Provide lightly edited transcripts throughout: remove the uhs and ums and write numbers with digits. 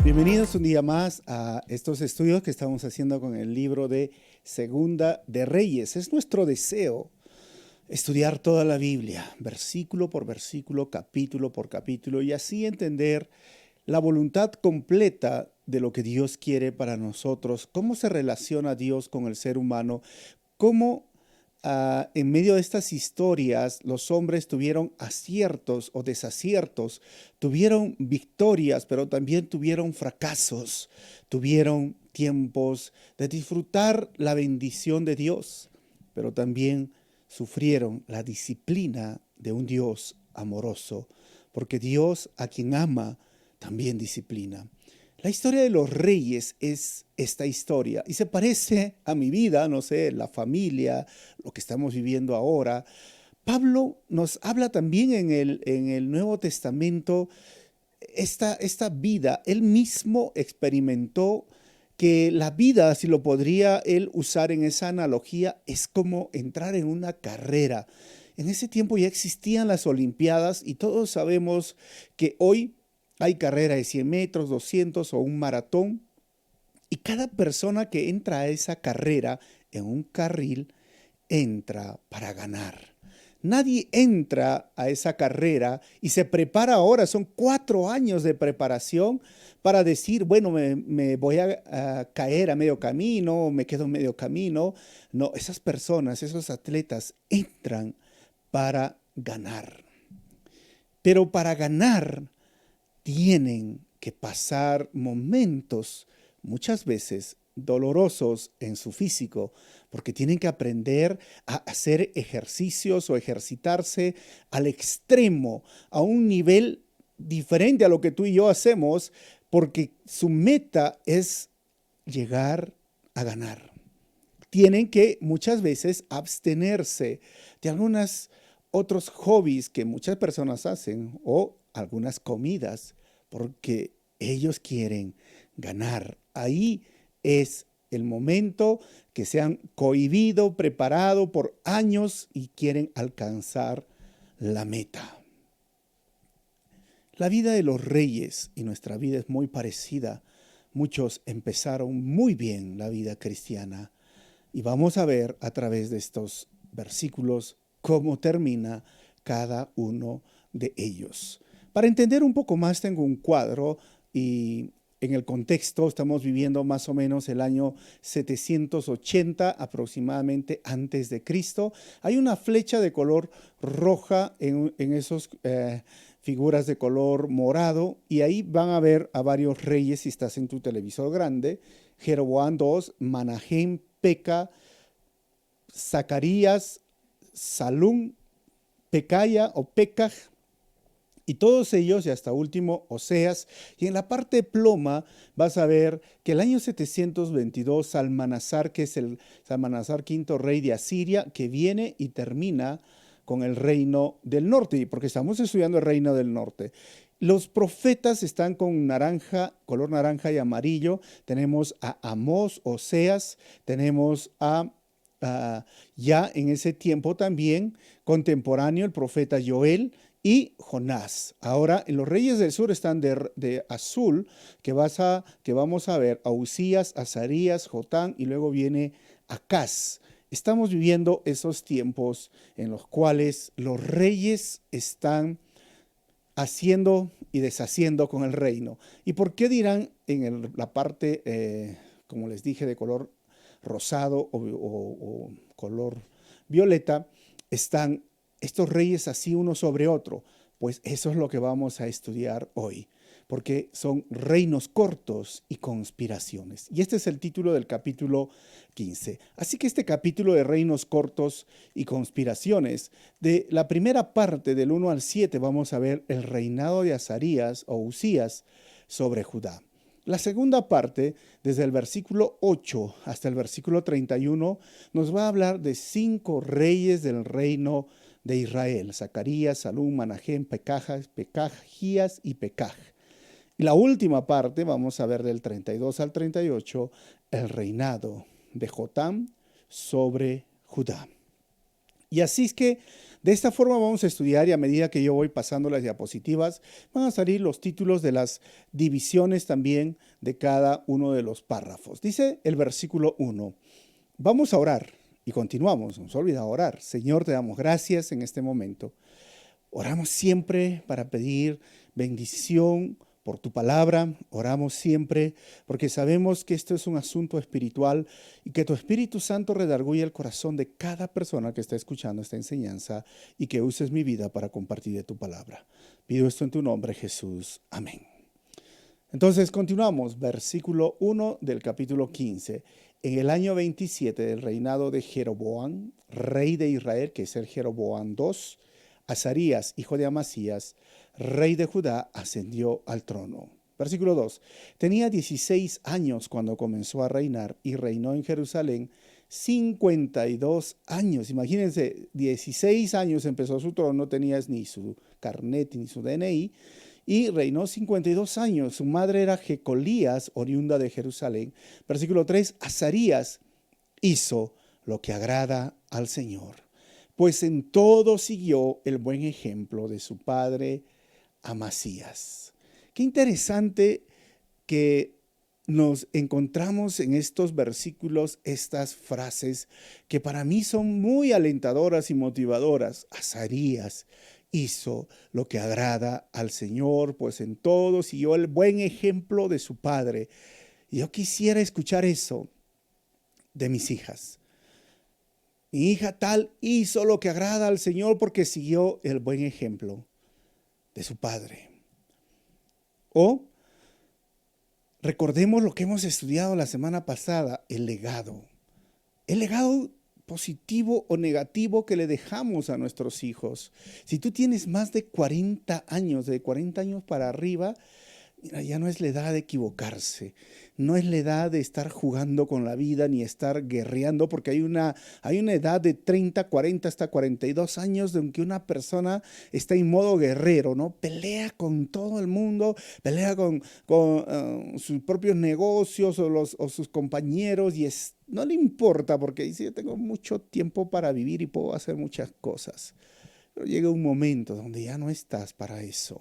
Bienvenidos un día más a estos estudios que estamos haciendo con el libro de Segunda de Reyes. Es nuestro deseo estudiar toda la Biblia, versículo por versículo, capítulo por capítulo, y así entender la voluntad completa de lo que Dios quiere para nosotros, cómo se relaciona Dios con el ser humano, cómo en medio de estas historias los hombres tuvieron aciertos o desaciertos, tuvieron victorias, pero también tuvieron fracasos, tuvieron tiempos de disfrutar la bendición de Dios, pero también sufrieron la disciplina de un Dios amoroso, porque Dios a quien ama también disciplina. La historia de los reyes es esta historia y se parece a mi vida, no sé, la familia, lo que estamos viviendo ahora. Pablo nos habla también en el Nuevo Testamento esta vida. Él mismo experimentó que la vida, si lo podría él usar en esa analogía, es como entrar en una carrera. En ese tiempo ya existían las Olimpiadas y todos sabemos que hoy hay carrera de 100 metros, 200 o un maratón. Y cada persona que entra a esa carrera en un carril entra para ganar. Nadie entra a esa carrera y se prepara ahora. Son 4 años de preparación para decir, bueno, me voy a caer a medio camino, me quedo en medio camino. No, esas personas, esos atletas entran para ganar. Pero para ganar tienen que pasar momentos muchas veces dolorosos en su físico, porque tienen que aprender a hacer ejercicios o ejercitarse al extremo, a un nivel diferente a lo que tú y yo hacemos, porque su meta es llegar a ganar. Tienen que muchas veces abstenerse de algunos otros hobbies que muchas personas hacen o algunas comidas porque ellos quieren ganar. Ahí es el momento que se han cohibido, preparado por años y quieren alcanzar la meta. La vida de los reyes y nuestra vida es muy parecida. Muchos empezaron muy bien la vida cristiana y vamos a ver a través de estos versículos cómo termina cada uno de ellos. Para entender un poco más tengo un cuadro y en el contexto estamos viviendo más o menos el año 780 aproximadamente antes de Cristo. Hay una flecha de color roja en esos figuras de color morado y ahí van a ver a varios reyes si estás en tu televisor grande. Jeroboam II, Manahem, Peca, Zacarías, Salum, Pecaya o Pekaj, y todos ellos, y hasta último, Oseas. Y en la parte ploma vas a ver que el año 722, Salmanasar, que es el Salmanasar quinto rey de Asiria, que viene y termina con el reino del norte, porque estamos estudiando el reino del norte. Los profetas están con naranja, color naranja y amarillo. Tenemos a Amós, Oseas, tenemos ya en ese tiempo también contemporáneo el profeta Joel y Jonás. Ahora, en los reyes del sur están de azul, que vamos a ver a Uzías, Azarías, Jotán y luego viene Acaz. Estamos viviendo esos tiempos en los cuales los reyes están haciendo y deshaciendo con el reino. ¿Y por qué dirán en la parte, como les dije, de color rosado o color violeta, están estos reyes así uno sobre otro? Pues eso es lo que vamos a estudiar hoy, porque son reinos cortos y conspiraciones. Y este es el título del capítulo 15. Así que este capítulo de reinos cortos y conspiraciones, de la primera parte del 1 al 7 vamos a ver el reinado de Azarías o Uzías sobre Judá. La segunda parte, desde el versículo 8 hasta el versículo 31, nos va a hablar de 5 reyes del reino de Israel: Zacarías, Salum, Manahem, Pecajías y Pecaj. Y la última parte, vamos a ver del 32 al 38, el reinado de Jotam sobre Judá. Y así es que De esta forma vamos a estudiar y a medida que yo voy pasando las diapositivas, van a salir los títulos de las divisiones también de cada uno de los párrafos. Dice el versículo 1, vamos a orar y continuamos, no se olvida orar. Señor, te damos gracias en este momento. Oramos siempre para pedir bendición por tu palabra, oramos siempre porque sabemos que esto es un asunto espiritual y que tu Espíritu Santo redarguye el corazón de cada persona que está escuchando esta enseñanza y que uses mi vida para compartir de tu palabra. Pido esto en tu nombre, Jesús. Amén. Entonces continuamos, versículo 1 del capítulo 15. En el año 27 del reinado de Jeroboam, rey de Israel, que es el Jeroboam II, Azarías, hijo de Amasías, rey de Judá, ascendió al trono. Versículo 2. Tenía 16 años cuando comenzó a reinar y reinó en Jerusalén 52 años. Imagínense, 16 años empezó su trono, no tenía ni su carnet ni su DNI, y reinó 52 años. Su madre era Jecolías, oriunda de Jerusalén. Versículo 3. Azarías hizo lo que agrada al Señor, pues en todo siguió el buen ejemplo de su padre Amasías. Qué interesante que nos encontramos en estos versículos estas frases que para mí son muy alentadoras y motivadoras. Azarías hizo lo que agrada al Señor, pues en todo siguió el buen ejemplo de su padre. Y yo quisiera escuchar eso de mis hijas. Mi hija tal hizo lo que agrada al Señor porque siguió el buen ejemplo de su padre. O recordemos lo que hemos estudiado la semana pasada, el legado. El legado positivo o negativo que le dejamos a nuestros hijos. Si tú tienes más de 40 años, de 40 años para arriba, mira, ya no es la edad de equivocarse, no es la edad de estar jugando con la vida ni estar guerreando, porque hay una edad de 30, 40 hasta 42 años en que una persona está en modo guerrero, ¿no? Pelea con todo el mundo, pelea con sus propios negocios o sus compañeros y no le importa porque dice, yo tengo mucho tiempo para vivir y puedo hacer muchas cosas. Pero llega un momento donde ya no estás para eso.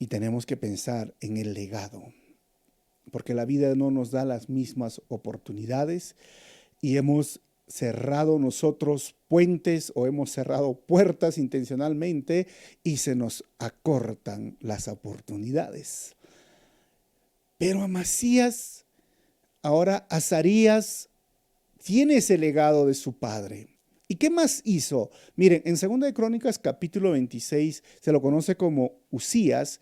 Y tenemos que pensar en el legado, porque la vida no nos da las mismas oportunidades y hemos cerrado nosotros puentes o hemos cerrado puertas intencionalmente y se nos acortan las oportunidades. Pero Amasías, ahora Azarías, tiene ese legado de su padre. ¿Y qué más hizo? Miren, en 2 de Crónicas capítulo 26 se lo conoce como Usías.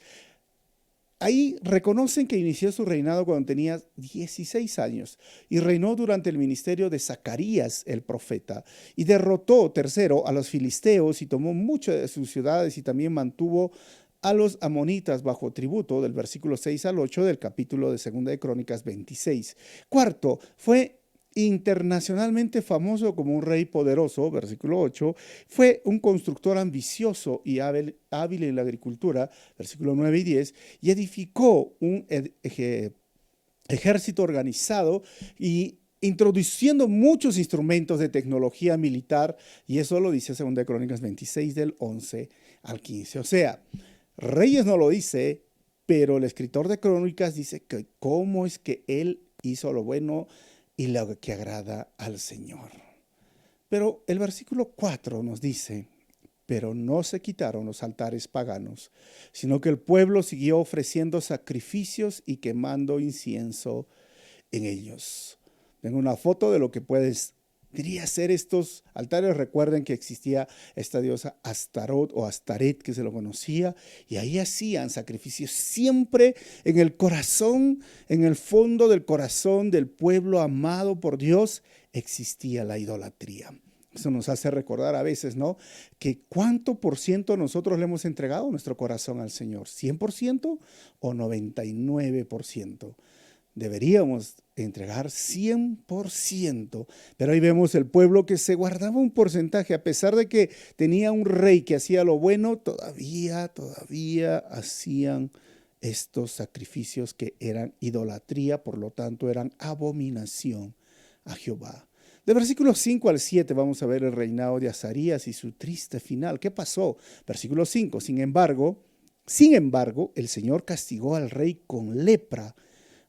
Ahí reconocen que inició su reinado cuando tenía 16 años y reinó durante el ministerio de Zacarías el profeta y derrotó, tercero, a los filisteos y tomó muchas de sus ciudades y también mantuvo a los amonitas bajo tributo del versículo 6 al 8 del capítulo de 2 de Crónicas 26. Cuarto, fue internacionalmente famoso como un rey poderoso, versículo 8, fue un constructor ambicioso y hábil en la agricultura, versículo 9 y 10, y edificó un ejército organizado y introduciendo muchos instrumentos de tecnología militar, y eso lo dice 2 de Crónicas 26 del 11 al 15. O sea, Reyes no lo dice, pero el escritor de Crónicas dice que cómo es que él hizo lo bueno y lo que agrada al Señor. Pero el versículo 4 nos dice, pero no se quitaron los altares paganos, sino que el pueblo siguió ofreciendo sacrificios y quemando incienso en ellos. Tengo una foto de lo que diría ser estos altares. Recuerden que existía esta diosa Astarot o Astaret que se lo conocía y ahí hacían sacrificios siempre en el corazón, en el fondo del corazón del pueblo amado por Dios existía la idolatría. Eso nos hace recordar a veces, ¿no? Que cuánto por ciento nosotros le hemos entregado nuestro corazón al Señor, ¿100% o 99%? Deberíamos entregar 100%, pero ahí vemos el pueblo que se guardaba un porcentaje, a pesar de que tenía un rey que hacía lo bueno, todavía hacían estos sacrificios que eran idolatría, por lo tanto eran abominación a Jehová. De versículos 5 al 7 vamos a ver el reinado de Azarías y su triste final. ¿Qué pasó? Versículo 5. Sin embargo, el Señor castigó al rey con lepra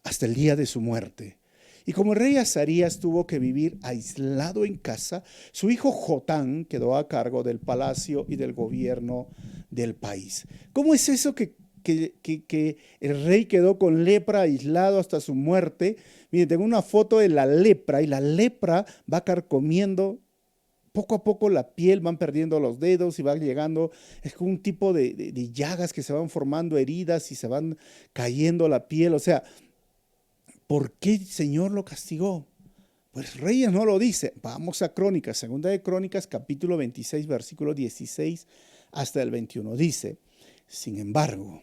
hasta el día de su muerte. Y como el rey Azarías tuvo que vivir aislado en casa, su hijo Jotán quedó a cargo del palacio y del gobierno del país. ¿Cómo es eso que el rey quedó con lepra aislado hasta su muerte? Miren, tengo una foto de la lepra y la lepra va carcomiendo poco a poco la piel, van perdiendo los dedos y va llegando, es como un tipo de llagas que se van formando, heridas y se van cayendo la piel. O sea, ¿por qué el Señor lo castigó? Pues Reyes no lo dice. Vamos a Crónicas, segunda de Crónicas, capítulo 26, versículo 16 hasta el 21. Dice, sin embargo,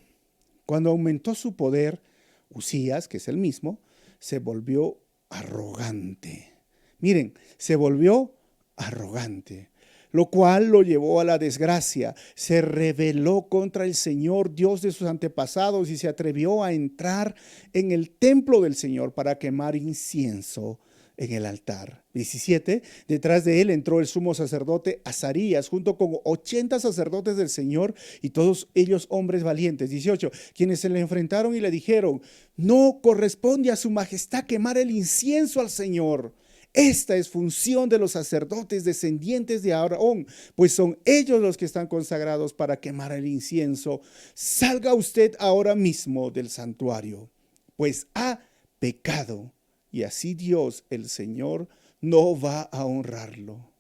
cuando aumentó su poder, Usías, que es el mismo, se volvió arrogante. Miren, se volvió arrogante, lo cual lo llevó a la desgracia. Se rebeló contra el Señor, Dios de sus antepasados, y se atrevió a entrar en el templo del Señor para quemar incienso en el altar. 17. Detrás de él entró el sumo sacerdote Azarías junto con 80 sacerdotes del Señor y todos ellos hombres valientes. 18. Quienes se le enfrentaron y le dijeron, no corresponde a su majestad quemar el incienso al Señor. Esta es función de los sacerdotes descendientes de Aarón, pues son ellos los que están consagrados para quemar el incienso. Salga usted ahora mismo del santuario, pues ha pecado. Y así Dios, el Señor, no va a honrarlo.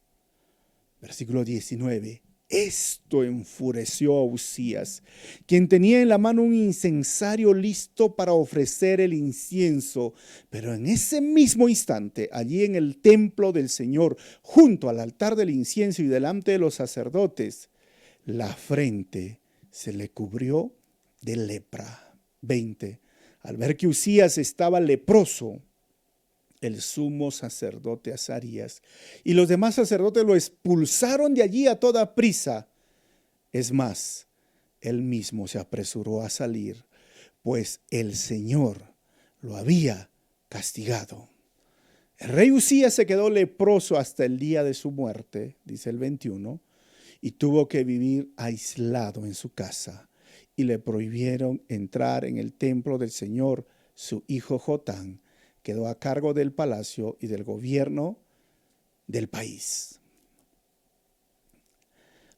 Versículo 19. Esto enfureció a Usías, quien tenía en la mano un incensario listo para ofrecer el incienso. Pero en ese mismo instante, allí en el templo del Señor, junto al altar del incienso y delante de los sacerdotes, la frente se le cubrió de lepra. 20. Al ver que Usías estaba leproso, el sumo sacerdote Azarías y los demás sacerdotes lo expulsaron de allí a toda prisa. Es más, él mismo se apresuró a salir, pues el Señor lo había castigado. El rey Usías se quedó leproso hasta el día de su muerte, dice el 21, y tuvo que vivir aislado en su casa, y le prohibieron entrar en el templo del Señor. Su hijo Jotán quedó a cargo del palacio y del gobierno del país.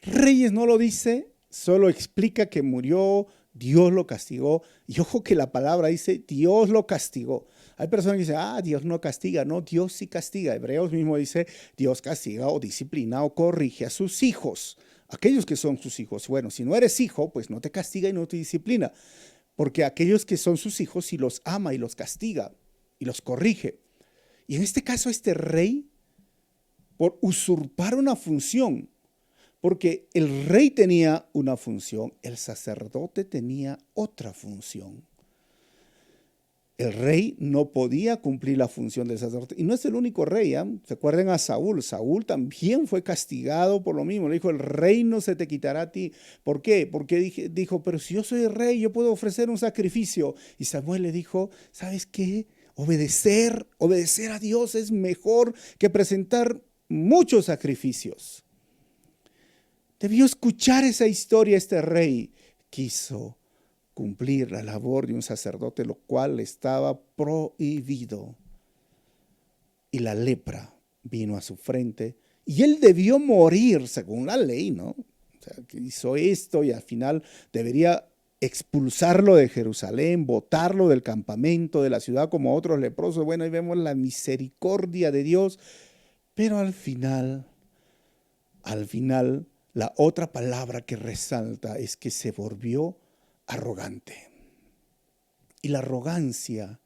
Reyes no lo dice, solo explica que murió, Dios lo castigó. Y ojo que la palabra dice, Dios lo castigó. Hay personas que dicen, Dios no castiga. No, Dios sí castiga. Hebreos mismo dice, Dios castiga o disciplina o corrige a sus hijos. Aquellos que son sus hijos. Bueno, si no eres hijo, pues no te castiga y no te disciplina. Porque aquellos que son sus hijos, sí los ama y los castiga y los corrige. Y en este caso, este rey, por usurpar una función, porque el rey tenía una función, el sacerdote tenía otra función. El rey no podía cumplir la función del sacerdote. Y no es el único rey, ¿eh? ¿Se acuerdan a Saúl? Saúl también fue castigado por lo mismo. Le dijo, el reino se te quitará a ti. ¿Por qué? Porque dijo, pero si yo soy el rey, yo puedo ofrecer un sacrificio. Y Samuel le dijo, ¿sabes qué? Obedecer a Dios es mejor que presentar muchos sacrificios. Debió escuchar esa historia. Este rey quiso cumplir la labor de un sacerdote, lo cual estaba prohibido. Y la lepra vino a su frente y él debió morir según la ley, ¿no? O sea, que hizo esto y al final debería expulsarlo de Jerusalén, botarlo del campamento, de la ciudad como otros leprosos. Bueno, ahí vemos la misericordia de Dios, pero al final, la otra palabra que resalta es que se volvió arrogante. Y la arrogancia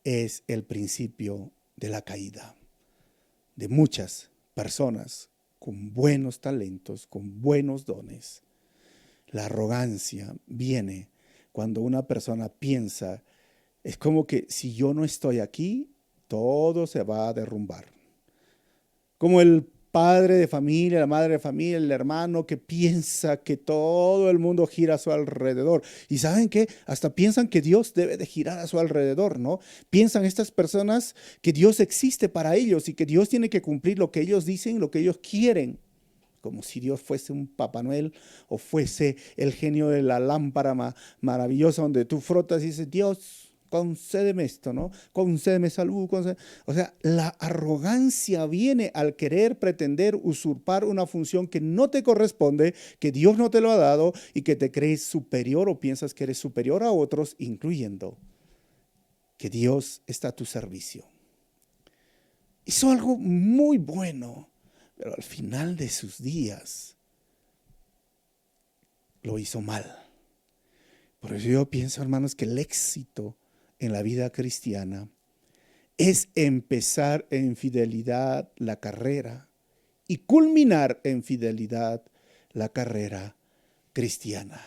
es el principio de la caída de muchas personas con buenos talentos, con buenos dones. La arrogancia viene cuando una persona piensa, es como que si yo no estoy aquí, todo se va a derrumbar. Como el padre de familia, la madre de familia, el hermano que piensa que todo el mundo gira a su alrededor. Y ¿saben qué? Hasta piensan que Dios debe de girar a su alrededor, ¿no? Piensan estas personas que Dios existe para ellos y que Dios tiene que cumplir lo que ellos dicen, lo que ellos quieren. Como si Dios fuese un Papá Noel o fuese el genio de la lámpara maravillosa donde tú frotas y dices, Dios, concédeme esto, ¿no? Concédeme salud. O sea, la arrogancia viene al querer pretender usurpar una función que no te corresponde, que Dios no te lo ha dado y que te crees superior o piensas que eres superior a otros, incluyendo que Dios está a tu servicio. Hizo algo muy bueno. Pero al final de sus días lo hizo mal. Por eso yo pienso, hermanos, que el éxito en la vida cristiana es empezar en fidelidad la carrera y culminar en fidelidad la carrera cristiana.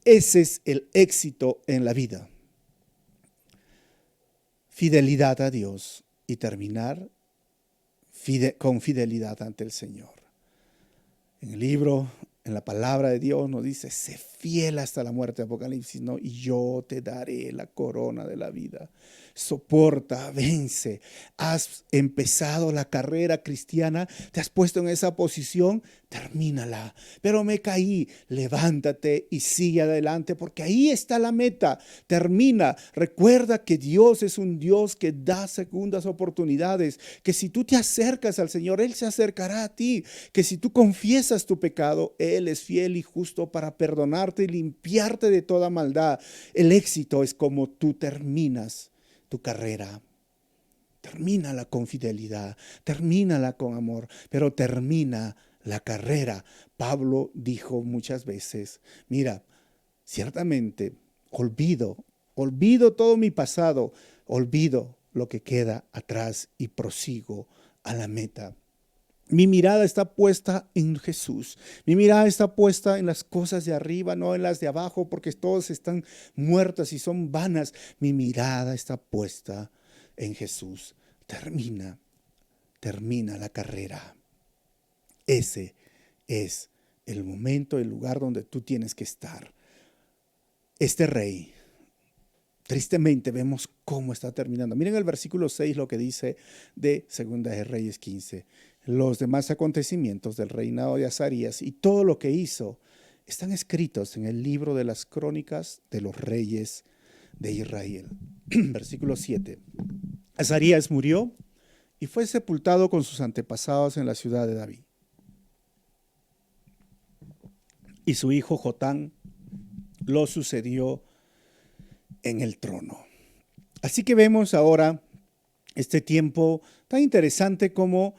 Ese es el éxito en la vida. Fidelidad a Dios y terminar con fidelidad ante el Señor. En el libro, en la palabra de Dios nos dice, sé fiel hasta la muerte, Apocalipsis, ¿no? Y yo te daré la corona de la vida. Soporta, vence. Has empezado la carrera cristiana, te has puesto en esa posición, termínala. Pero me caí, levántate y sigue adelante, porque ahí está la meta. Termina. Recuerda que Dios es un Dios que da segundas oportunidades, que si tú te acercas al Señor, Él se acercará a ti, que si tú confiesas tu pecado, Él es fiel y justo para perdonarte y limpiarte de toda maldad. El éxito es como tú terminas tu carrera. Termínala con fidelidad, termínala con amor, pero termina la carrera. Pablo dijo muchas veces, mira, ciertamente olvido todo mi pasado, olvido lo que queda atrás y prosigo a la meta. Mi mirada está puesta en Jesús. Mi mirada está puesta en las cosas de arriba, no en las de abajo, porque todas están muertas y son vanas. Mi mirada está puesta en Jesús. Termina la carrera. Ese es el momento, el lugar donde tú tienes que estar. Este rey, tristemente vemos cómo está terminando. Miren el versículo 6 lo que dice de Segunda de Reyes 15. Los demás acontecimientos del reinado de Azarías y todo lo que hizo están escritos en el libro de las crónicas de los reyes de Israel. Versículo 7. Azarías murió y fue sepultado con sus antepasados en la ciudad de David. Y su hijo Jotán lo sucedió en el trono. Así que vemos ahora este tiempo tan interesante como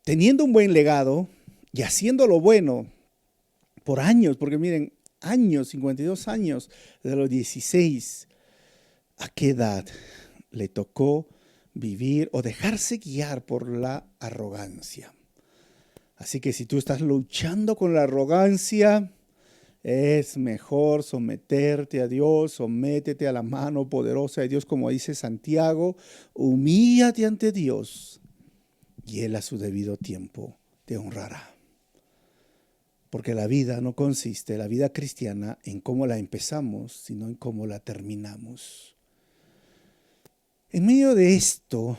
teniendo un buen legado y haciendo lo bueno por años, porque miren, años, 52 años, de los 16, ¿a qué edad le tocó vivir o dejarse guiar por la arrogancia? Así que si tú estás luchando con la arrogancia, es mejor someterte a Dios, sométete a la mano poderosa de Dios, como dice Santiago, humíllate ante Dios y Él a su debido tiempo te honrará. Porque la vida no consiste, la vida cristiana, en cómo la empezamos, sino en cómo la terminamos. En medio de esto,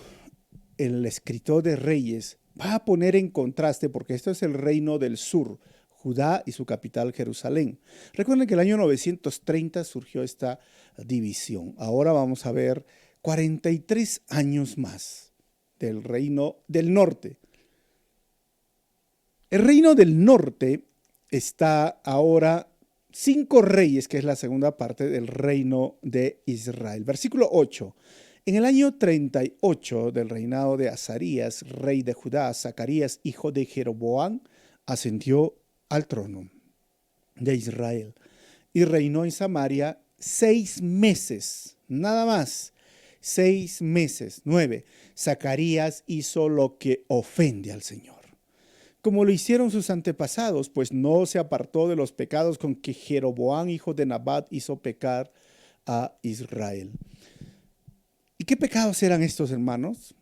el escritor de Reyes va a poner en contraste, porque esto es el reino del sur, Judá y su capital Jerusalén. Recuerden que el año 930 surgió esta división. Ahora vamos a ver 43 años más del reino del norte. El reino del norte está ahora 5 reyes, que es la segunda parte del reino de Israel. Versículo 8. En el año 38 del reinado de Azarías, rey de Judá, Zacarías, hijo de Jeroboam, ascendió al trono de Israel y reinó en Samaria 6 meses, nada más, 6 meses. 9. Zacarías hizo lo que ofende al Señor, como lo hicieron sus antepasados, pues no se apartó de los pecados con que Jeroboam, hijo de Nabat, hizo pecar a Israel. ¿Y qué pecados eran estos, hermanos?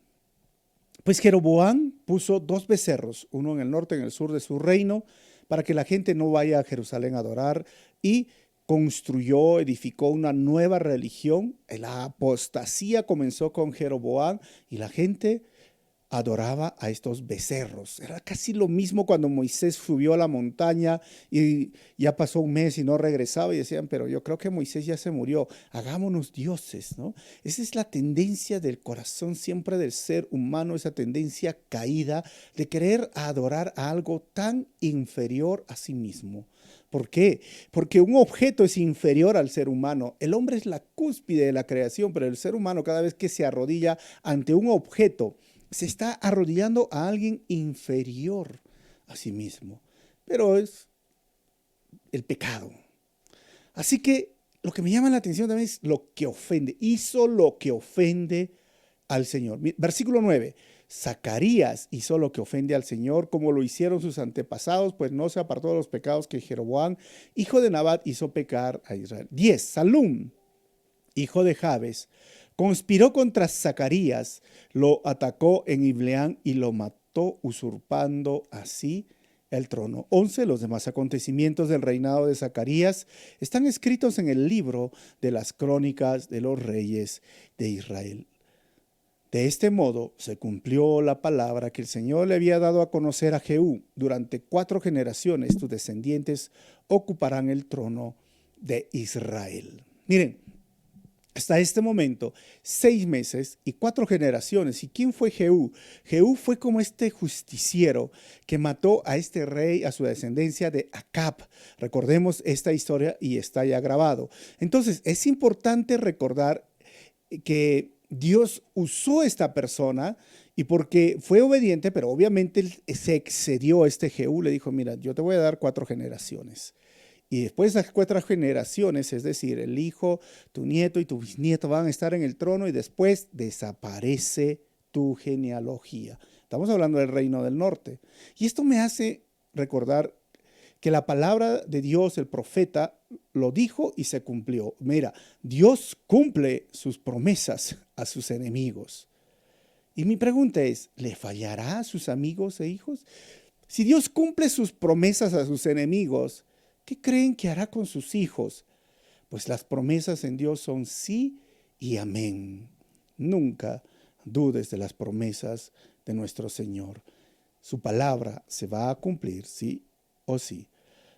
Pues Jeroboam puso dos becerros, uno en el norte y en el sur de su reino, para que la gente no vaya a Jerusalén a adorar, y construyó, edificó una nueva religión. La apostasía comenzó con Jeroboam y la gente adoraba a estos becerros. Era casi lo mismo cuando Moisés subió a la montaña y ya pasó un mes y no regresaba y decían, pero yo creo que Moisés ya se murió, hagámonos dioses, ¿no? Esa es la tendencia del corazón siempre del ser humano, esa tendencia caída de querer adorar a algo tan inferior a sí mismo. ¿Por qué? Porque un objeto es inferior al ser humano. El hombre es la cúspide de la creación, pero el ser humano cada vez que se arrodilla ante un objeto, se está arrodillando a alguien inferior a sí mismo. Pero es el pecado. Así que lo que me llama la atención también es lo que ofende. Hizo lo que ofende al Señor. Versículo 9. Zacarías hizo lo que ofende al Señor, como lo hicieron sus antepasados, pues no se apartó de los pecados que Jeroboam, hijo de Nabat, hizo pecar a Israel. 10. Salum, hijo de Jabes, conspiró contra Zacarías, lo atacó en Ibleán y lo mató, usurpando así el trono. 11. Los demás acontecimientos del reinado de Zacarías están escritos en el libro de las crónicas de los reyes de Israel. De este modo se cumplió la palabra que el Señor le había dado a conocer a Jehú. Durante 4 generaciones tus descendientes ocuparán el trono de Israel. Miren, hasta este momento, 6 meses y 4 generaciones. ¿Y quién fue Jehú? Jehú fue como este justiciero que mató a este rey, a su descendencia de Acab. Recordemos esta historia y está ya grabado. Entonces, es importante recordar que Dios usó esta persona y porque fue obediente, pero obviamente se excedió a este Jehú, le dijo, mira, yo te voy a dar 4 generaciones. Y después de las 4 generaciones, es decir, el hijo, tu nieto y tu bisnieto van a estar en el trono y después desaparece tu genealogía. Estamos hablando del reino del norte. Y esto me hace recordar que la palabra de Dios, el profeta, lo dijo y se cumplió. Mira, Dios cumple sus promesas a sus enemigos. Y mi pregunta es, ¿le fallará a sus amigos e hijos? Si Dios cumple sus promesas a sus enemigos, ¿qué creen que hará con sus hijos? Pues las promesas en Dios son sí y amén. Nunca dudes de las promesas de nuestro Señor. Su palabra se va a cumplir, sí o sí.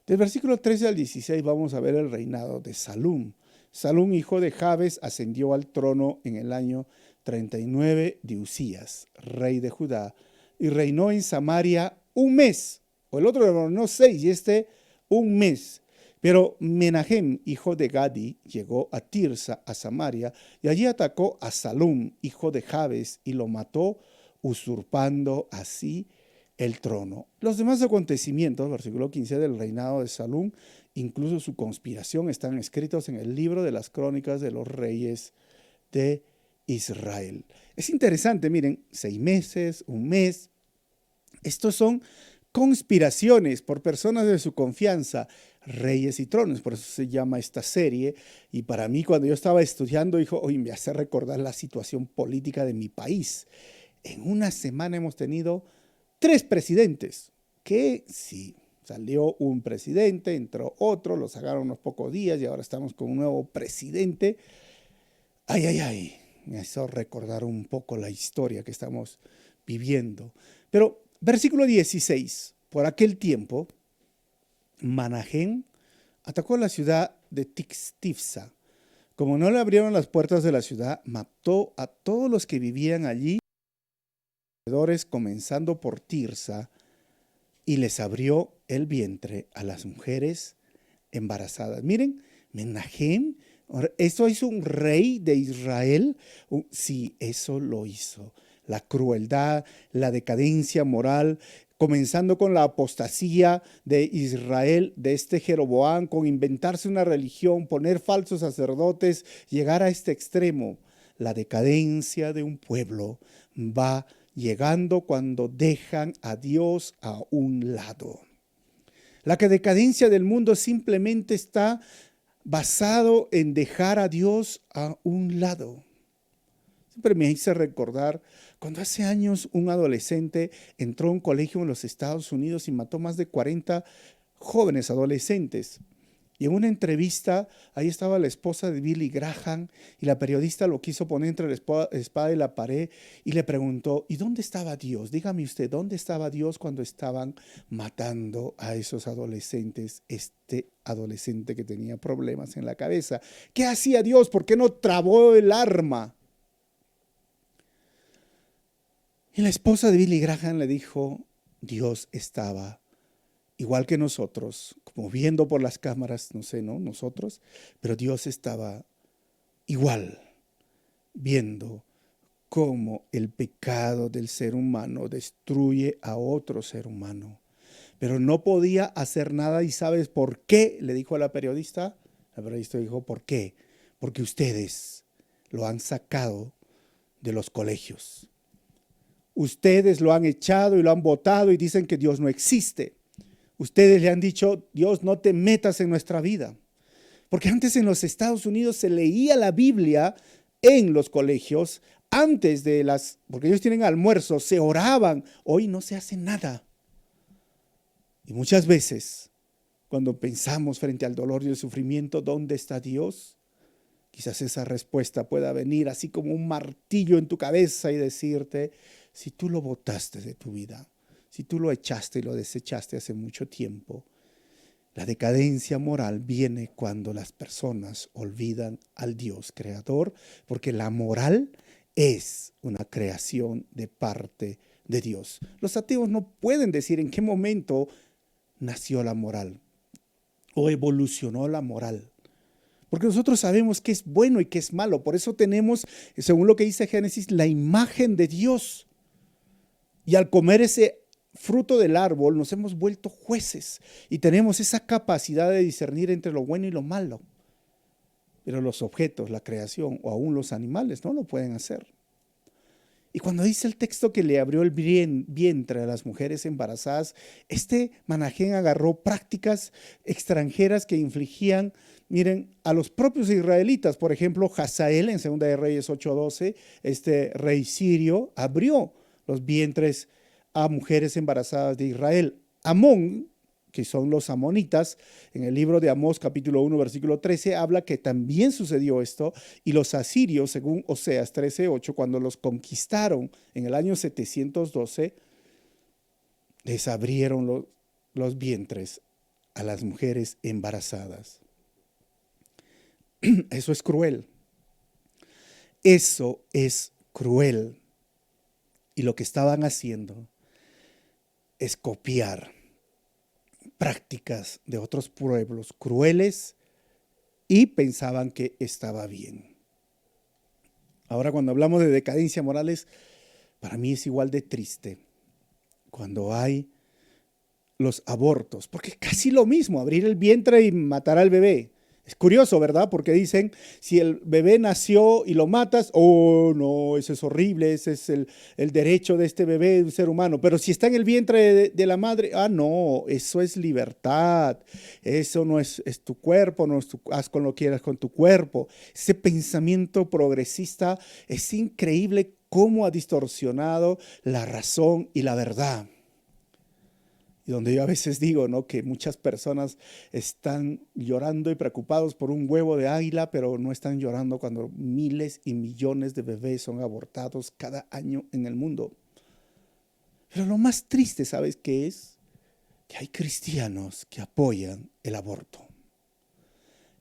Del versículo 13 al 16 vamos a ver el reinado de Salum. Salum, hijo de Jabes, ascendió al trono en el año 39 de Usías, rey de Judá, y reinó en Samaria un mes. O el otro reinó 6 y este un mes. Pero Menahem, hijo de Gadi, llegó a Tirsa, a Samaria, y allí atacó a Salum, hijo de Jabes, y lo mató, usurpando así el trono. Los demás acontecimientos, versículo 15 del reinado de Salum, incluso su conspiración, están escritos en el libro de las crónicas de los reyes de Israel. Es interesante, miren, 6 meses, un mes. Estos son conspiraciones por personas de su confianza, reyes y tronos, por eso se llama esta serie. Y para mí, cuando yo estaba estudiando, dijo, hoy me hace recordar la situación política de mi país. En una semana hemos tenido 3 presidentes, que sí, salió un presidente, entró otro, lo sacaron unos pocos días y ahora estamos con un nuevo presidente. Ay, ay, ay, me hizo recordar un poco la historia que estamos viviendo. Pero versículo 16, por aquel tiempo, Menahem atacó la ciudad de Tifsa. Como no le abrieron las puertas de la ciudad, mató a todos los que vivían allí, comenzando por Tirsa, y les abrió el vientre a las mujeres embarazadas. Miren, Menahem, ¿eso hizo un rey de Israel? Sí, eso lo hizo. La crueldad, la decadencia moral, comenzando con la apostasía de Israel, de este Jeroboam, con inventarse una religión, poner falsos sacerdotes, llegar a este extremo. La decadencia de un pueblo va llegando cuando dejan a Dios a un lado. La decadencia del mundo simplemente está basado en dejar a Dios a un lado. Siempre me hice recordar cuando hace años un adolescente entró a un colegio en los Estados Unidos y mató más de 40 jóvenes adolescentes. Y en una entrevista, ahí estaba la esposa de Billy Graham y la periodista lo quiso poner entre la espada y la pared y le preguntó, ¿y dónde estaba Dios? Dígame usted, ¿dónde estaba Dios cuando estaban matando a esos adolescentes? Este adolescente que tenía problemas en la cabeza. ¿Qué hacía Dios? ¿Por qué no trabó el arma? Y la esposa de Billy Graham le dijo, Dios estaba igual que nosotros, como viendo por las cámaras, no sé, ¿no? Nosotros, pero Dios estaba igual, viendo cómo el pecado del ser humano destruye a otro ser humano. Pero no podía hacer nada y ¿sabes por qué? Le dijo a la periodista. La periodista dijo, ¿por qué? Porque ustedes lo han sacado de los colegios. Ustedes lo han echado y lo han botado y dicen que Dios no existe. Ustedes le han dicho, Dios, no te metas en nuestra vida. Porque antes en los Estados Unidos se leía la Biblia en los colegios, antes de porque ellos tienen almuerzo, se oraban. Hoy no se hace nada. Y muchas veces, cuando pensamos frente al dolor y el sufrimiento, ¿dónde está Dios? Quizás esa respuesta pueda venir así como un martillo en tu cabeza y decirte, si tú lo botaste de tu vida, si tú lo echaste y lo desechaste hace mucho tiempo, la decadencia moral viene cuando las personas olvidan al Dios creador, porque la moral es una creación de parte de Dios. Los ateos no pueden decir en qué momento nació la moral o evolucionó la moral. Porque nosotros sabemos qué es bueno y qué es malo. Por eso tenemos, según lo que dice Génesis, la imagen de Dios. Y al comer ese fruto del árbol nos hemos vuelto jueces y tenemos esa capacidad de discernir entre lo bueno y lo malo. Pero los objetos, la creación o aún los animales no lo pueden hacer. Y cuando dice el texto que le abrió el vientre a las mujeres embarazadas, este Manahén agarró prácticas extranjeras que infligían, miren, a los propios israelitas. Por ejemplo, Hazael en 2 de Reyes 8:12, este rey sirio abrió los vientres a mujeres embarazadas de Israel. Amón, que son los amonitas, en el libro de Amós capítulo 1 versículo 13, habla que también sucedió esto, y los asirios, según Oseas 13:8, cuando los conquistaron en el año 712, les abrieron los vientres a las mujeres embarazadas. Eso es cruel. Eso es cruel. Y lo que estaban haciendo es copiar prácticas de otros pueblos crueles y pensaban que estaba bien. Ahora, cuando hablamos de decadencia morales, para mí es igual de triste cuando hay los abortos, porque es casi lo mismo, abrir el vientre y matar al bebé. Es curioso, ¿verdad? Porque dicen, si el bebé nació y lo matas, oh no, eso es horrible, ese es el derecho de este bebé, de un ser humano. Pero si está en el vientre de la madre, no, eso es libertad, eso no es tu cuerpo, no es haz con lo que quieras con tu cuerpo. Ese pensamiento progresista es increíble cómo ha distorsionado la razón y la verdad. Y donde yo a veces digo, ¿no?, que muchas personas están llorando y preocupados por un huevo de águila, pero no están llorando cuando miles y millones de bebés son abortados cada año en el mundo. Pero lo más triste, ¿sabes qué es? Que hay cristianos que apoyan el aborto.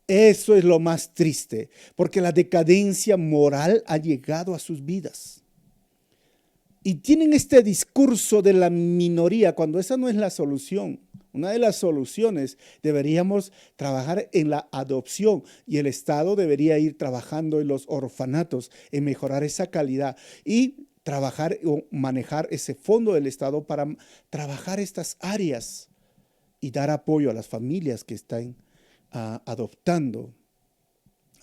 Eso es lo más triste, porque la decadencia moral ha llegado a sus vidas. Y tienen este discurso de la minoría cuando esa no es la solución. Una de las soluciones deberíamos trabajar en la adopción y el Estado debería ir trabajando en los orfanatos, en mejorar esa calidad y trabajar o manejar ese fondo del Estado para trabajar estas áreas y dar apoyo a las familias que están adoptando.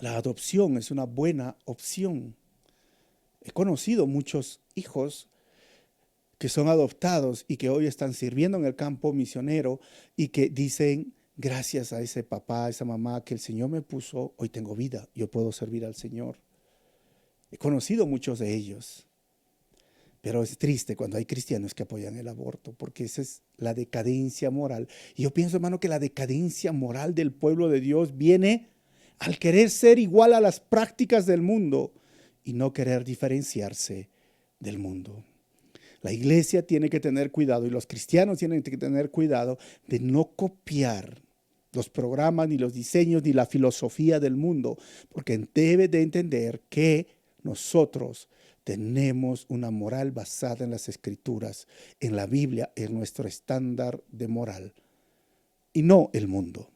La adopción es una buena opción. He conocido muchos hijos que son adoptados y que hoy están sirviendo en el campo misionero y que dicen, gracias a ese papá, a esa mamá que el Señor me puso, hoy tengo vida, yo puedo servir al Señor. He conocido muchos de ellos. Pero es triste cuando hay cristianos que apoyan el aborto, porque esa es la decadencia moral. Y yo pienso, hermano, que la decadencia moral del pueblo de Dios viene al querer ser igual a las prácticas del mundo y no querer diferenciarse del mundo. La iglesia tiene que tener cuidado y los cristianos tienen que tener cuidado de no copiar los programas, ni los diseños, ni la filosofía del mundo, porque debe de entender que nosotros tenemos una moral basada en las Escrituras, en la Biblia, en nuestro estándar de moral, y no el mundo.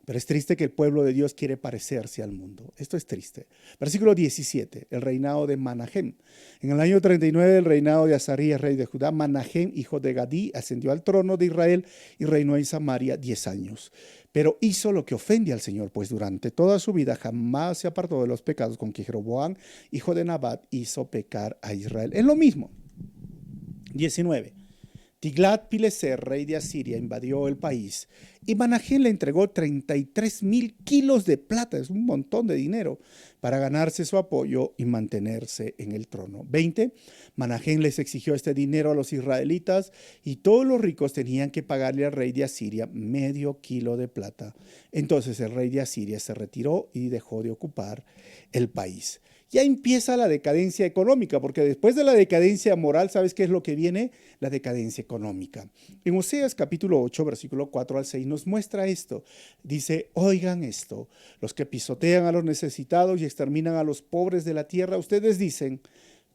Pero es triste que el pueblo de Dios quiere parecerse al mundo. Esto es triste. Versículo 17, el reinado de Manahem. En el año 39 del reinado de Azarías, rey de Judá, Manahem, hijo de Gadí, ascendió al trono de Israel y reinó en Samaria 10 años. Pero hizo lo que ofende al Señor, pues durante toda su vida jamás se apartó de los pecados con que Jeroboam, hijo de Nabat, hizo pecar a Israel. Es lo mismo. 19. Tiglat-Pileser, rey de Asiria, invadió el país y Manahem le entregó 33,000 kilos de plata, es un montón de dinero, para ganarse su apoyo y mantenerse en el trono. 20. Manahem les exigió este dinero a los israelitas y todos los ricos tenían que pagarle al rey de Asiria medio kilo de plata. Entonces el rey de Asiria se retiró y dejó de ocupar el país. Ya empieza la decadencia económica, porque después de la decadencia moral, ¿sabes qué es lo que viene? La decadencia económica. En Oseas capítulo 8, versículo 4 al 6 nos muestra esto. Dice, oigan esto, los que pisotean a los necesitados y exterminan a los pobres de la tierra, ustedes dicen,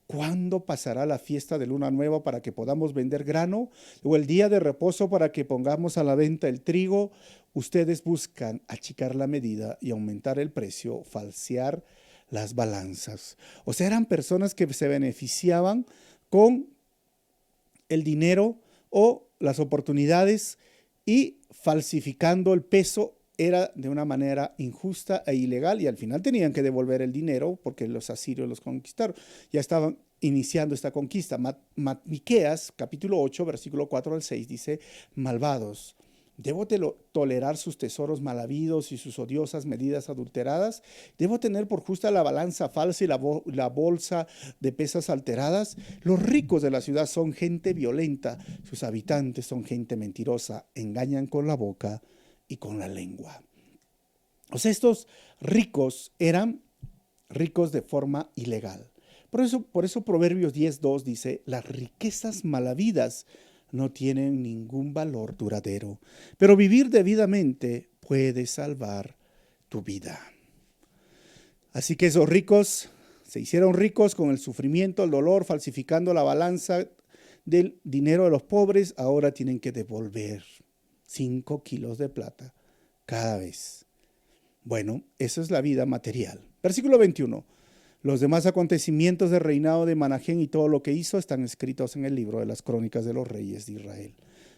¿cuándo pasará la fiesta de luna nueva para que podamos vender grano? ¿O el día de reposo para que pongamos a la venta el trigo? Ustedes buscan achicar la medida y aumentar el precio, falsear las balanzas. O sea, eran personas que se beneficiaban con el dinero o las oportunidades y falsificando el peso era de una manera injusta e ilegal y al final tenían que devolver el dinero porque los asirios los conquistaron. Ya estaban iniciando esta conquista. Miqueas, capítulo 8, versículo 4 al 6 dice, malvados, ¿debo tolerar sus tesoros mal habidos y sus odiosas medidas adulteradas? ¿Debo tener por justa la balanza falsa y la bolsa de pesas alteradas? Los ricos de la ciudad son gente violenta, sus habitantes son gente mentirosa, engañan con la boca y con la lengua. O sea, estos ricos eran ricos de forma ilegal. Por eso Proverbios 10:2 dice, las riquezas mal habidas no tienen ningún valor duradero, pero vivir debidamente puede salvar tu vida. Así que esos ricos se hicieron ricos con el sufrimiento, el dolor, falsificando la balanza del dinero de los pobres, ahora tienen que devolver 5 kilos de plata cada vez. Bueno, esa es la vida material. Versículo 21. Los demás acontecimientos del reinado de Manahem y todo lo que hizo están escritos en el libro de las crónicas de los reyes de Israel.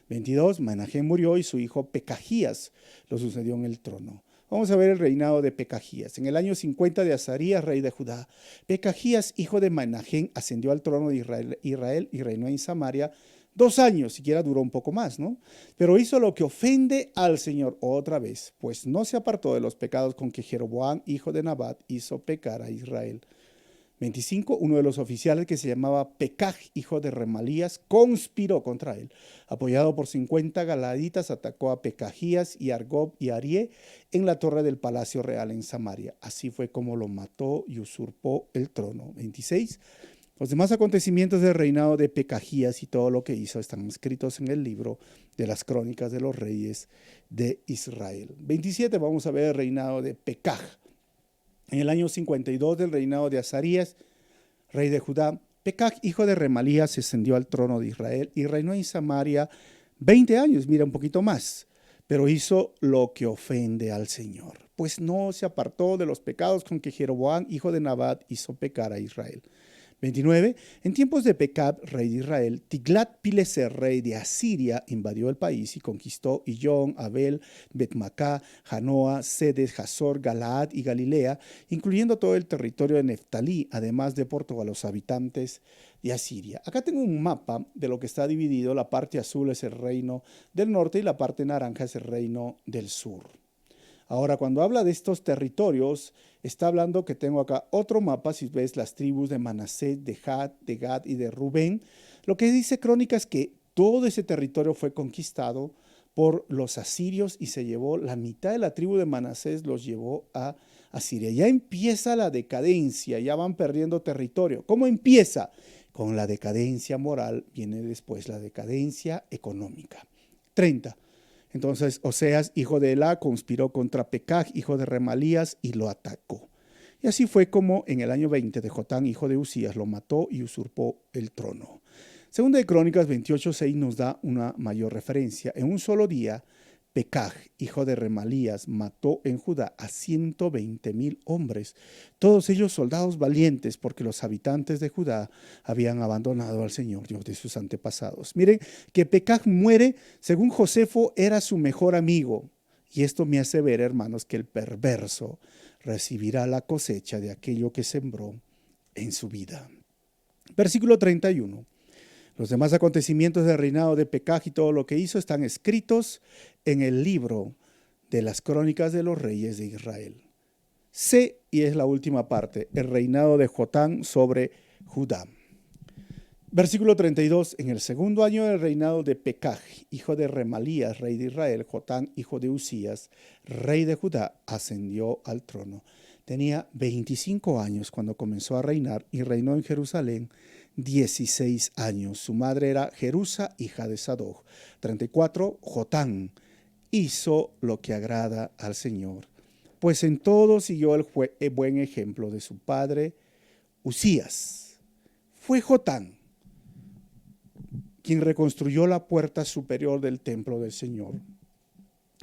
22. Manahem murió y su hijo Pekajías lo sucedió en el trono. Vamos a ver el reinado de Pekajías. En el año 50 de Azarías, rey de Judá, Pekajías, hijo de Manahem, ascendió al trono de Israel y reinó en Samaria 2 años, siquiera duró un poco más, ¿no? Pero hizo lo que ofende al Señor otra vez, pues no se apartó de los pecados con que Jeroboam, hijo de Nabat, hizo pecar a Israel. 25. Uno de los oficiales que se llamaba Pekaj, hijo de Remalías, conspiró contra él. Apoyado por 50 galaditas, atacó a Pekajías y Argob y Arié en la torre del palacio real en Samaria. Así fue como lo mató y usurpó el trono. 26. Los demás acontecimientos del reinado de Pekajías y todo lo que hizo están escritos en el libro de las crónicas de los reyes de Israel. 27. Vamos a ver el reinado de Pekaj. En el año 52 del reinado de Azarías, rey de Judá, Pekaj, hijo de Remalías, ascendió al trono de Israel y reinó en Samaria 20 años, mira, un poquito más, pero hizo lo que ofende al Señor, pues no se apartó de los pecados con que Jeroboam, hijo de Nabat, hizo pecar a Israel. 29. En tiempos de Pekab, rey de Israel, Tiglat-Pileser, rey de Asiria, invadió el país y conquistó Iyón, Abel, Bet-Macá, Janoa, Sedes, Hazor, Galaad y Galilea, incluyendo todo el territorio de Neftalí, además deportó a los habitantes de Asiria. Acá tengo un mapa de lo que está dividido. La parte azul es el reino del norte y la parte naranja es el reino del sur. Ahora, cuando habla de estos territorios, está hablando que tengo acá otro mapa, si ves las tribus de Manasés, de Gad y de Rubén. Lo que dice Crónicas es que todo ese territorio fue conquistado por los asirios y se llevó la mitad de la tribu de Manasés, los llevó a Asiria. Ya empieza la decadencia, ya van perdiendo territorio. ¿Cómo empieza? Con la decadencia moral viene después la decadencia económica. 30. Entonces Oseas, hijo de Elá, conspiró contra Pekaj, hijo de Remalías, y lo atacó. Y así fue como en el año 20 de Jotán, hijo de Usías, lo mató y usurpó el trono. Segunda de Crónicas 28:6 nos da una mayor referencia. En un solo día, Pekaj, hijo de Remalías, mató en Judá a 120,000 hombres, todos ellos soldados valientes, porque los habitantes de Judá habían abandonado al Señor, Dios de sus antepasados. Miren que Pekaj muere, según Josefo, era su mejor amigo. Y esto me hace ver, hermanos, que el perverso recibirá la cosecha de aquello que sembró en su vida. Versículo 31. Los demás acontecimientos del reinado de Pekaj y todo lo que hizo están escritos en el libro de las crónicas de los reyes de Israel. C, y es la última parte, el reinado de Jotán sobre Judá. Versículo 32, en el segundo año del reinado de Pekaj, hijo de Remalías, rey de Israel, Jotán, hijo de Usías, rey de Judá, ascendió al trono. Tenía 25 años cuando comenzó a reinar y reinó en Jerusalén 16 años. Su madre era Jerusa, hija de Sadoc. 34, Jotán hizo lo que agrada al Señor, pues en todo siguió el buen ejemplo de su padre Usías. Fue Jotán quien reconstruyó la puerta superior del templo del Señor.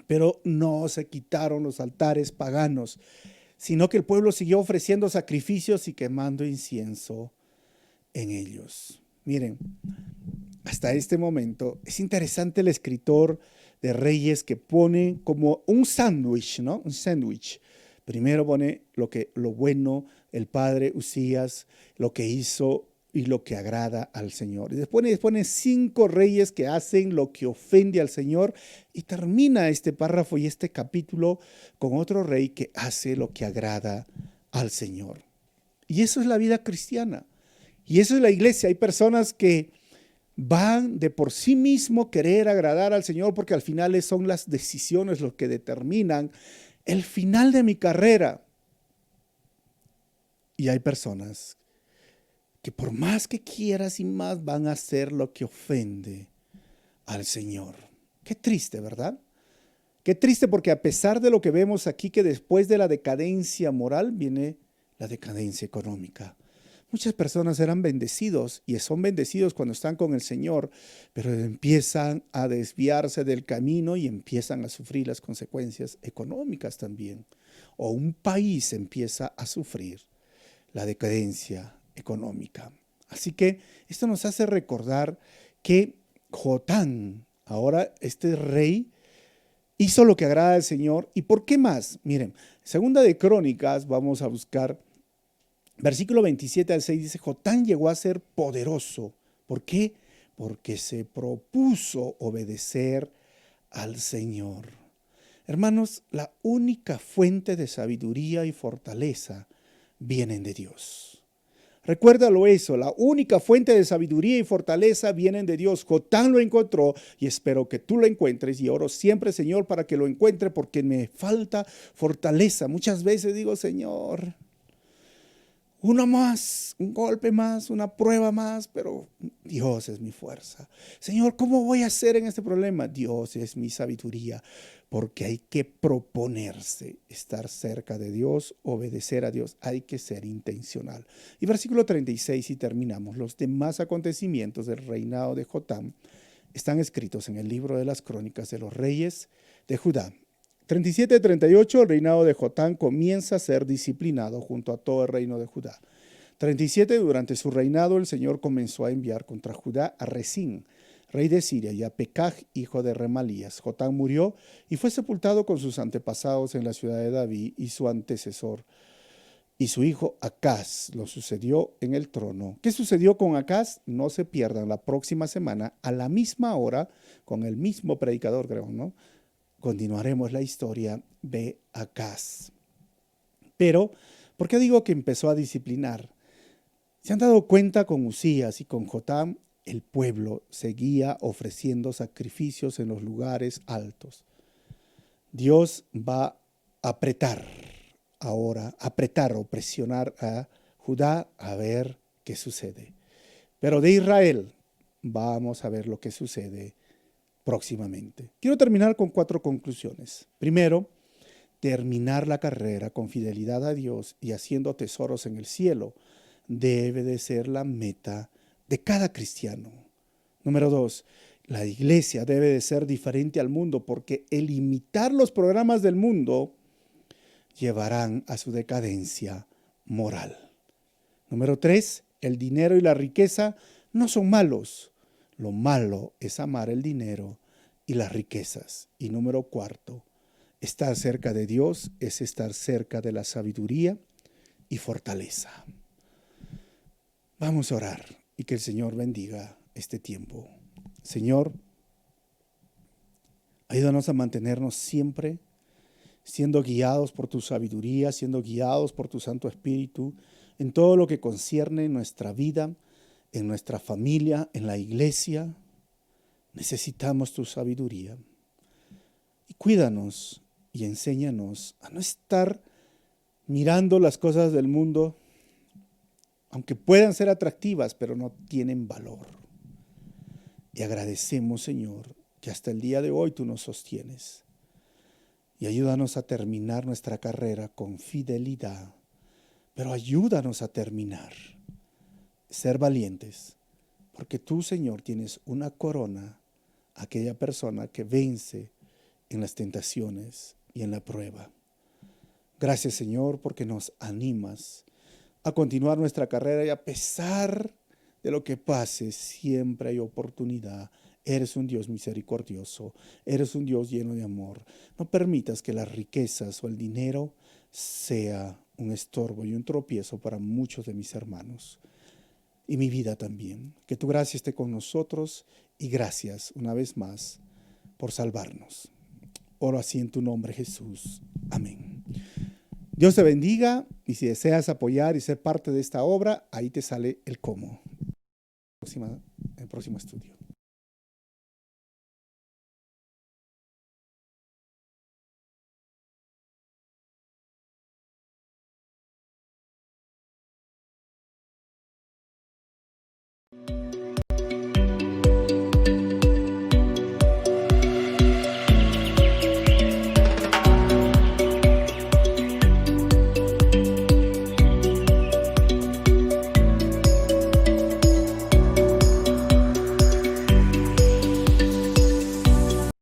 Pero no se quitaron los altares paganos, sino que el pueblo siguió ofreciendo sacrificios y quemando incienso en ellos. Miren, hasta este momento es interesante el escritor de Reyes que pone como un sándwich, ¿no? Un sándwich. Primero pone lo bueno, el padre Usías, lo que hizo y lo que agrada al Señor. Y después pone 5 reyes que hacen lo que ofende al Señor y termina este párrafo y este capítulo con otro rey que hace lo que agrada al Señor. Y eso es la vida cristiana. Y eso es la iglesia. Hay personas que van de por sí mismo querer agradar al Señor porque al final son las decisiones lo que determinan el final de mi carrera. Y hay personas que por más que quieras y más van a hacer lo que ofende al Señor. Qué triste, ¿verdad? Qué triste porque a pesar de lo que vemos aquí, que después de la decadencia moral viene la decadencia económica. Muchas personas eran bendecidos y son bendecidos cuando están con el Señor, pero empiezan a desviarse del camino y empiezan a sufrir las consecuencias económicas también. O un país empieza a sufrir la decadencia económica. Así que esto nos hace recordar que Jotán, ahora este rey, hizo lo que agrada al Señor. ¿Y por qué más? Miren, segunda de Crónicas, vamos a buscar versículo 27 al 6, dice, Jotán llegó a ser poderoso. ¿Por qué? Porque se propuso obedecer al Señor. Hermanos, la única fuente de sabiduría y fortaleza vienen de Dios. Recuérdalo eso, la única fuente de sabiduría y fortaleza vienen de Dios. Jotán lo encontró y espero que tú lo encuentres y oro siempre, Señor, para que lo encuentre porque me falta fortaleza. Muchas veces digo, Señor, uno más, un golpe más, una prueba más, pero Dios es mi fuerza. Señor, ¿cómo voy a hacer en este problema? Dios es mi sabiduría, porque hay que proponerse estar cerca de Dios, obedecer a Dios, hay que ser intencional. Y versículo 36 y terminamos. Los demás acontecimientos del reinado de Jotán están escritos en el libro de las crónicas de los reyes de Judá. 37-38, el reinado de Jotán comienza a ser disciplinado junto a todo el reino de Judá. 37, durante su reinado el Señor comenzó a enviar contra Judá a Resín, rey de Siria, y a Pekaj, hijo de Remalías. Jotán murió y fue sepultado con sus antepasados en la ciudad de David, y su antecesor y su hijo Acaz lo sucedió en el trono. ¿Qué sucedió con Acaz? No se pierdan la próxima semana a la misma hora con el mismo predicador, creo, ¿no? Continuaremos la historia de Acaz. Pero, ¿por qué digo que empezó a disciplinar? ¿Se han dado cuenta con Usías y con Jotam? El pueblo seguía ofreciendo sacrificios en los lugares altos. Dios va a apretar o presionar a Judá a ver qué sucede. Pero de Israel vamos a ver lo que sucede próximamente. Quiero terminar con 4 conclusiones. Primero, terminar la carrera con fidelidad a Dios y haciendo tesoros en el cielo debe de ser la meta de cada cristiano. Número 2, la iglesia debe de ser diferente al mundo porque el imitar los programas del mundo llevarán a su decadencia moral. Número 3, el dinero y la riqueza no son malos. Lo malo es amar el dinero y las riquezas. Y número 4, estar cerca de Dios es estar cerca de la sabiduría y fortaleza. Vamos a orar y que el Señor bendiga este tiempo. Señor, ayúdanos a mantenernos siempre siendo guiados por tu sabiduría, siendo guiados por tu Santo Espíritu en todo lo que concierne nuestra vida, en nuestra familia, en la iglesia. Necesitamos tu sabiduría. Y cuídanos y enséñanos a no estar mirando las cosas del mundo, aunque puedan ser atractivas, pero no tienen valor. Y agradecemos, Señor, que hasta el día de hoy tú nos sostienes. Y ayúdanos a terminar nuestra carrera con fidelidad, pero ayúdanos a terminar, ser valientes, porque tú, Señor, tienes una corona a aquella persona que vence en las tentaciones y en la prueba. Gracias, Señor, porque nos animas a continuar nuestra carrera y a pesar de lo que pase, siempre hay oportunidad. Eres un Dios misericordioso, eres un Dios lleno de amor. No permitas que las riquezas o el dinero sea un estorbo y un tropiezo para muchos de mis hermanos. Y mi vida también. Que tu gracia esté con nosotros y gracias una vez más por salvarnos. Oro así en tu nombre, Jesús. Amén. Dios te bendiga y si deseas apoyar y ser parte de esta obra, ahí te sale el cómo. El próximo estudio.